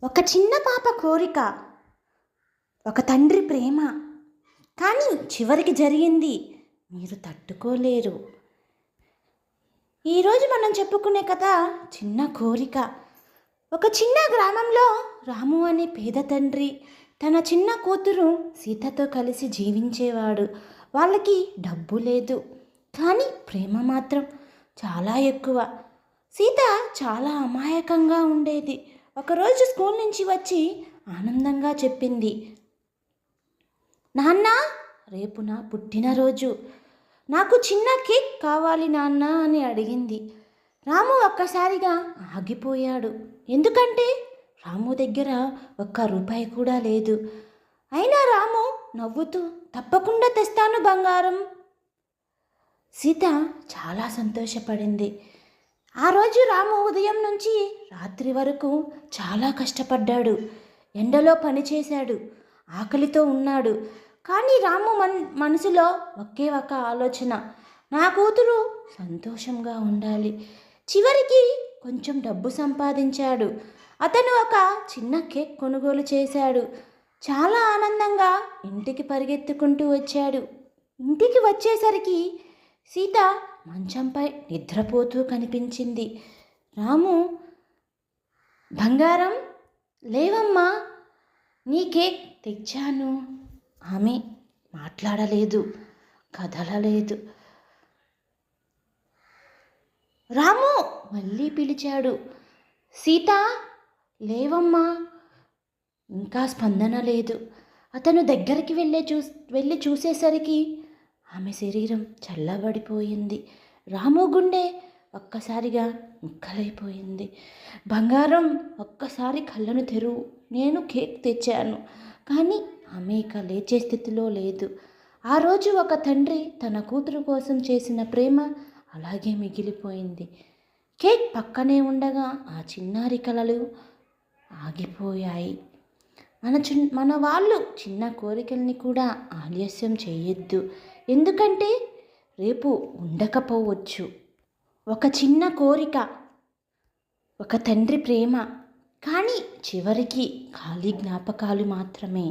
ఒక చిన్న పాప కోరిక, ఒక తండ్రి ప్రేమ. కానీ చివరికి జరిగింది మీరు తట్టుకోలేరు. ఈరోజు మనం చెప్పుకునే కథ చిన్న కోరిక. ఒక చిన్న గ్రామంలో రాము అనే పేద తండ్రి తన చిన్న కూతురు సీతతో కలిసి జీవించేవాడు. వాళ్ళకి డబ్బు లేదు, కానీ ప్రేమ మాత్రం చాలా ఎక్కువ. సీత చాలా అమాయకంగా ఉండేది. ఒకరోజు స్కూల్ నుంచి వచ్చి ఆనందంగా చెప్పింది, నాన్న, రేపు నా పుట్టినరోజు, నాకు చిన్న కేక్ కావాలి నాన్న అని అడిగింది. రాము ఒక్కసారిగా ఆగిపోయాడు. ఎందుకంటే రాము దగ్గర ₹1 కూడా లేదు. అయినా రాము నవ్వుతూ, తప్పకుండా తెస్తాను బంగారం. సీత చాలా సంతోషపడింది. ఆ రోజు రాము ఉదయం నుంచి రాత్రి వరకు చాలా కష్టపడ్డాడు. ఎండలో పనిచేశాడు, ఆకలితో ఉన్నాడు. కానీ రాము మనసులో ఒకే ఒక ఆలోచన, నా కూతురు సంతోషంగా ఉండాలి. చివరికి కొంచెం డబ్బు సంపాదించాడు. అతను ఒక చిన్న కేక్ కొనుగోలు చేశాడు. చాలా ఆనందంగా ఇంటికి పరిగెత్తుకుంటూ వచ్చాడు. ఇంటికి వచ్చేసరికి సీత మంచంపై నిద్రపోతూ కనిపించింది. రాము, బంగారం, లేవమ్మా, నీ కేక్ తెచ్చాను. ఆమె మాట్లాడలేదు, కదలలేదు. రాము మళ్ళీ పిలిచాడు, సీత, లేవమ్మా. ఇంకా స్పందన లేదు. అతను దగ్గరికి వెళ్ళి చూసేసరికి ఆమె శరీరం చల్లబడిపోయింది. రాము గుండె ఒక్కసారిగా ముక్కలైపోయింది. బంగారం, ఒక్కసారి కళ్ళను తెరువు, నేను కేక్ తెచ్చాను. కానీ ఆమె ఇక లేచే స్థితిలో లేదు. ఆ రోజు ఒక తండ్రి తన కూతురు కోసం చేసిన ప్రేమ అలాగే మిగిలిపోయింది. కేక్ పక్కనే ఉండగా ఆ చిన్నారి కలలు ఆగిపోయాయి. మన వాళ్ళు చిన్న కోరికల్ని కూడా ఆలస్యం చేయొద్దు. ఎందుకంటే రేపు ఉండకపోవచ్చు. ఒక చిన్న కోరిక, ఒక తండ్రి ప్రేమ, కానీ చివరికి ఖాళీ జ్ఞాపకాలు మాత్రమే.